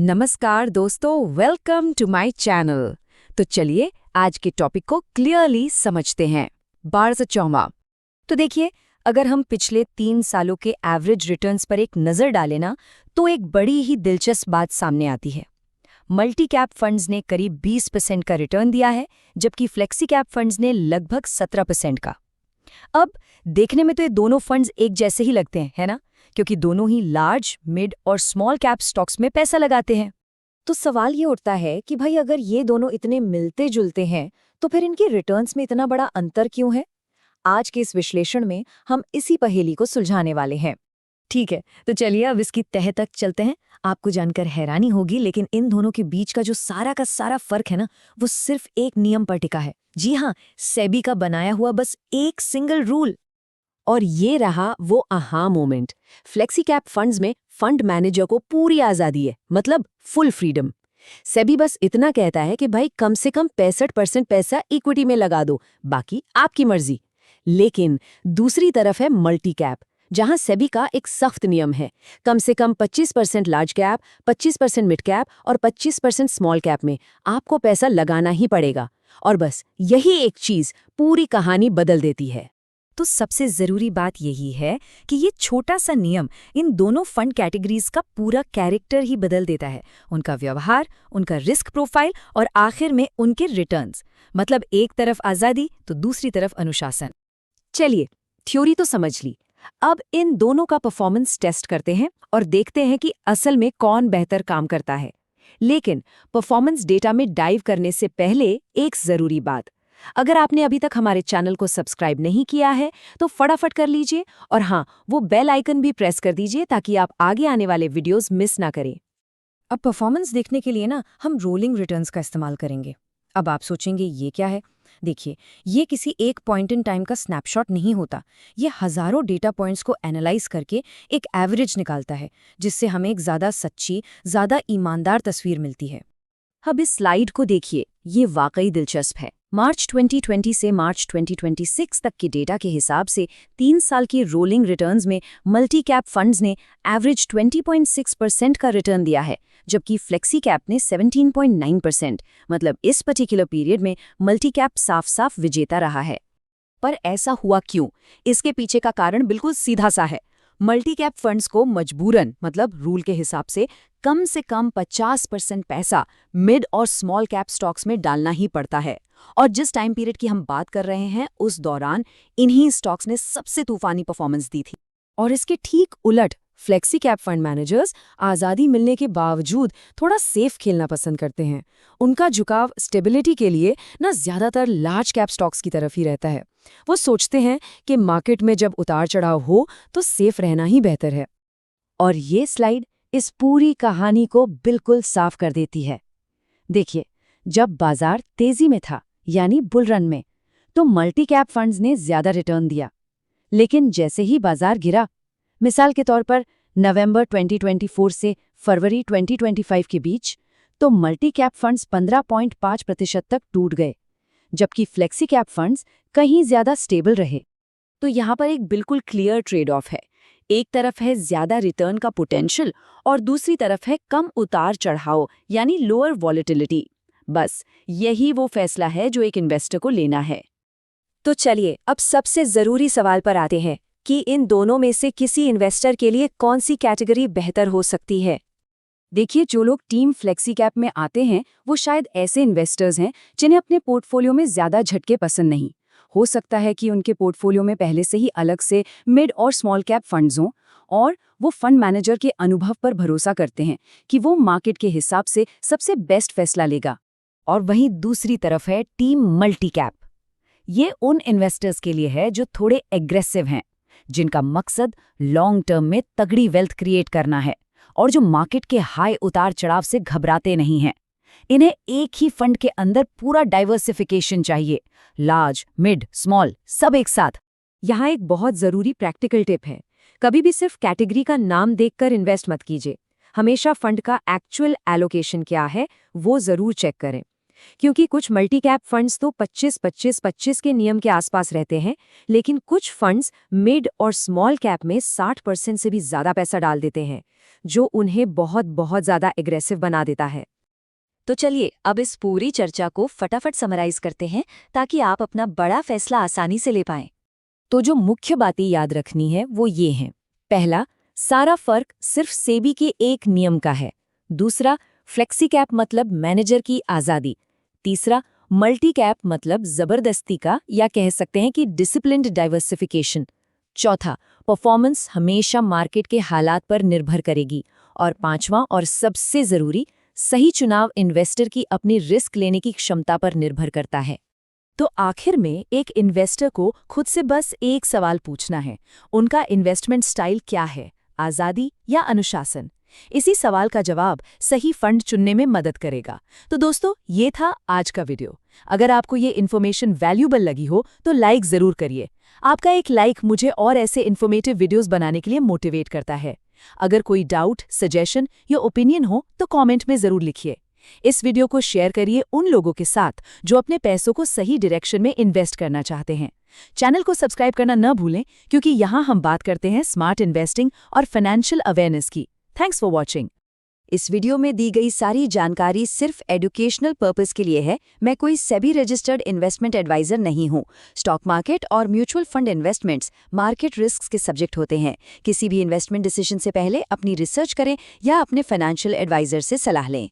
नमस्कार दोस्तों, welcome to my channel. तो चलिए आज के टॉपिक को क्लियरली समझते हैं। बार्स चौमा। तो देखिए, अगर हम पिछले 3 सालों के एवरेज रिटर्न्स पर एक नज़र डालें ना, तो एक बड़ी ही दिलचस्प बात सामने आती है। मल्टी कैप फंड्स ने करीब 20% का रिटर्न दिया है, जबकि फ्लेक्सी कैप फंड्स ने लगभग 17% का। अब देखने में तो ये दोनों फंड्स एक जैसे ही लगते हैं, है ना? क्योंकि दोनों ही लार्ज, मिड और स्मॉल कैप स्टॉक्स में पैसा लगाते हैं। तो सवाल ये उठता है कि भाई अगर ये दोनों इतने मिलते-जुलते हैं, तो फिर इनके रिटर्न्स में इतना बड़ा अंतर क्यों है? आज के इस विश्लेषण में हम इसी पहेली को सुलझाने वाले हैं। ठीक है, तो चलिए अब इसकी तह तक चलते हैं। आपको जानकर हैरानी होगी, लेकिन इन दोनों के बीच का जो सारा का सारा फर्क है ना, वो सिर्फ एक नियम पर टिका है। जी हाँ, सेबी का बनाया हुआ बस एक सिंगल रूल। और ये रहा वो aha moment. Flexi cap funds में फंड मैनेजर को पूरी आजादी है, मतलब फुल फ्रीडम। सेबी बस इतना कहता है कि भाई कम से कम 65% पैसा इक्विटी में लगा दो, बाकी आपकी मर्जी। लेकिन दूसरी तरफ है मल्टी कैप, जहां सेबी का एक सख्त नियम है। कम से कम 25% लार्ज कैप, 25% मिड कैप और 25% स्मॉल कैप में आपको पैसा लगाना ही पड़ेगा। और बस यही एक चीज पूरी कहानी बदल देती है। तो सबसे जरूरी बात यही है कि ये छोटा सा नियम इन दोनों फंड कैटेगरीज का पूरा कैरेक्टर ही बदल देता है। उनका व्यवहार, उनका रिस्क प्रोफाइल और आखिर में उनके रिटर्न्स। मतलब एक तरफ आजादी तो दूसरी तरफ अनुशासन। चलिए, थ्योरी तो समझ ली। अब इन दोनों का परफॉर्मेंस टेस्ट करते हैं और देखते हैं कि असल में कौन बेहतर काम करता है। लेकिन परफॉर्मेंस डेटा में डाइव करने से पहले एक जरूरी बात। अगर आपने अभी तक हमारे चैनल को सब्सक्राइब नहीं किया है तो फटाफट कर लीजिए, और हाँ, वो बेल आइकन भी प्रेस कर दीजिए ताकि आप आगे आने वाले वीडियोस मिस ना करें। अब परफॉर्मेंस देखने के लिए ना हम रोलिंग रिटर्न्स का इस्तेमाल करेंगे। अब आप सोचेंगे ये क्या है? देखिए, ये किसी एक पॉइंट इन टाइम का स्नैपशॉट नहीं होता। ये हजारों डेटा पॉइंट्स को एनालाइज करके एक एवरेज निकालता है, जिससे हमें एक ज़्यादा सच्ची, ज़्यादा ईमानदार तस्वीर मिलती है। अब इस स्लाइड को देखिए, ये वाकई दिलचस्प है। मार्च 2020 से मार्च 2026 तक के डेटा के हिसाब से 3 साल की रोलिंग रिटर्न्स में मल्टी कैप फंड्स ने एवरेज 20.6% का रिटर्न दिया है, जबकि फ्लेक्सी कैप ने 17.9%। मतलब इस पर्टिकुलर पीरियड में मल्टी कैप साफ-साफ विजेता रहा है। पर ऐसा हुआ क्यों? इसके पीछे का कारण बिल्कुल सीधा सा है। मल्टी कैप फंड्स को मजबूरन, मतलब रूल के हिसाब से कम 50% पैसा मिड और स्मॉल कैप स्टॉक्स में डालना ही पड़ता है। और जिस टाइम पीरियड की हम बात कर रहे हैं, उस दौरान इन्हीं स्टॉक्स ने सबसे तूफानी परफॉर्मेंस दी थी। और इसके ठीक उलट फ्लेक्सी कैप फंड मैनेजर्स आज़ादी मिलने के बावजूद थोड़ा सेफ खेलना पसंद करते हैं। उनका झुकाव स्टेबिलिटी के लिए ना ज़्यादातर लार्ज कैप स्टॉक्स की तरफ ही रहता है। वो सोचते हैं कि मार्केट में जब उतार चढ़ाव हो तो सेफ रहना ही बेहतर है। और ये स्लाइड इस पूरी कहानी को बिल्कुल साफ कर देती है। देखिए, जब बाजार तेजी में था, यानी बुल रन में, तो मल्टी कैप फंड्स ने ज्यादा रिटर्न दिया। लेकिन जैसे ही बाजार गिरा, मिसाल के तौर पर नवंबर 2024 से फरवरी 2025 के बीच, तो मल्टी कैप फंड्स 15.5% तक टूट गए, जबकि फ्लेक्सी कैप फंड्स कहीं ज्यादा स्टेबल रहे। तो यहाँ पर एक बिल्कुल क्लियर ट्रेड ऑफ है। एक तरफ है ज्यादा रिटर्न का पोटेंशियल और दूसरी तरफ है कम उतार चढ़ाव, यानी लोअर वॉलेटिलिटी। बस यही वो फैसला है जो एक इन्वेस्टर को लेना है। तो चलिए अब सबसे जरूरी सवाल पर आते हैं कि इन दोनों में से किसी इन्वेस्टर के लिए कौन सी कैटेगरी बेहतर हो सकती है। देखिए, जो लोग टीम फ्लेक्सी कैप में आते हैं वो शायद ऐसे इन्वेस्टर्स हैं जिन्हें अपने पोर्टफोलियो में ज्यादा झटके पसंद नहीं। हो सकता है कि उनके पोर्टफोलियो में पहले से ही अलग से मिड और स्मॉल कैप फंड्स हों, और वो फंड मैनेजर के अनुभव पर भरोसा करते हैं कि वो मार्केट के हिसाब से सबसे बेस्ट फैसला लेगा। और वहीं दूसरी तरफ है टीम मल्टी कैप। ये उन इन्वेस्टर्स के लिए है जो थोड़े एग्रेसिव हैं, जिनका मकसद लॉन्ग टर्म में तगड़ी वेल्थ क्रिएट करना है और जो मार्केट के हाई उतार चढ़ाव से घबराते नहीं हैं। इन्हें एक ही फंड के अंदर पूरा डाइवर्सिफिकेशन चाहिए, लार्ज, मिड, स्मॉल सब एक साथ। यहाँ एक बहुत जरूरी प्रैक्टिकल टिप है। कभी भी सिर्फ कैटेगरी का नाम देखकर इन्वेस्ट मत कीजिए। हमेशा फंड का एक्चुअल एलोकेशन क्या है वो जरूर चेक करें, क्योंकि कुछ मल्टी कैप फंड्स तो 25-25-25 के नियम के आसपास रहते हैं, लेकिन कुछ फंड्स मिड और स्मॉल कैप में 60% से भी ज्यादा पैसा डाल देते हैं। जो उन्हें बहुत बहुत ज़्यादा एग्रेसिव बना देता है। तो चलिए अब इस पूरी चर्चा को फटाफट समराइज करते हैं ताकि आप अपना बड़ा फैसला आसानी से ले पाएं। तो जो मुख्य बातें याद रखनी है वो ये हैं। पहला, सारा फर्क सिर्फ सेबी के एक नियम का है। दूसरा, फ्लेक्सी कैप मतलब मैनेजर की आज़ादी। तीसरा, मल्टी कैप मतलब जबरदस्ती का या कह सकते हैं कि डिसिप्लिन्ड डाइवर्सिफिकेशन। चौथा, परफॉर्मेंस हमेशा मार्केट के हालात पर निर्भर करेगी। और पांचवां और सबसे जरूरी, सही चुनाव इन्वेस्टर की अपनी रिस्क लेने की क्षमता पर निर्भर करता है। तो आखिर में एक इन्वेस्टर को खुद से बस एक सवाल पूछना है, उनका इन्वेस्टमेंट स्टाइल क्या है, आज़ादी या अनुशासन? इसी सवाल का जवाब सही फंड चुनने में मदद करेगा। तो दोस्तों, ये था आज का वीडियो। अगर आपको ये इन्फॉर्मेशन वैल्यूबल लगी हो तो लाइक ज़रूर करिए। आपका एक लाइक मुझे और ऐसे इन्फॉर्मेटिव वीडियोस बनाने के लिए मोटिवेट करता है। अगर कोई डाउट, सजेशन या ओपिनियन हो तो कमेंट में ज़रूर लिखिए। इस वीडियो को शेयर करिए उन लोगों के साथ जो अपने पैसों को सही डायरेक्शन में इन्वेस्ट करना चाहते हैं। चैनल को सब्सक्राइब करना न भूलें, क्योंकि यहाँ हम बात करते हैं स्मार्ट इन्वेस्टिंग और फाइनेंशियल अवेयरनेस की। Thanks for watching. इस वीडियो में दी गई सारी जानकारी सिर्फ एजुकेशनल पर्पस के लिए है। मैं कोई सेबी रजिस्टर्ड इन्वेस्टमेंट एडवाइजर नहीं हूँ। स्टॉक मार्केट और mutual fund investments market risk के सब्जेक्ट होते हैं। किसी भी इन्वेस्टमेंट डिसीजन से पहले अपनी रिसर्च करें या अपने फाइनेंशियल एडवाइजर से सलाह लें।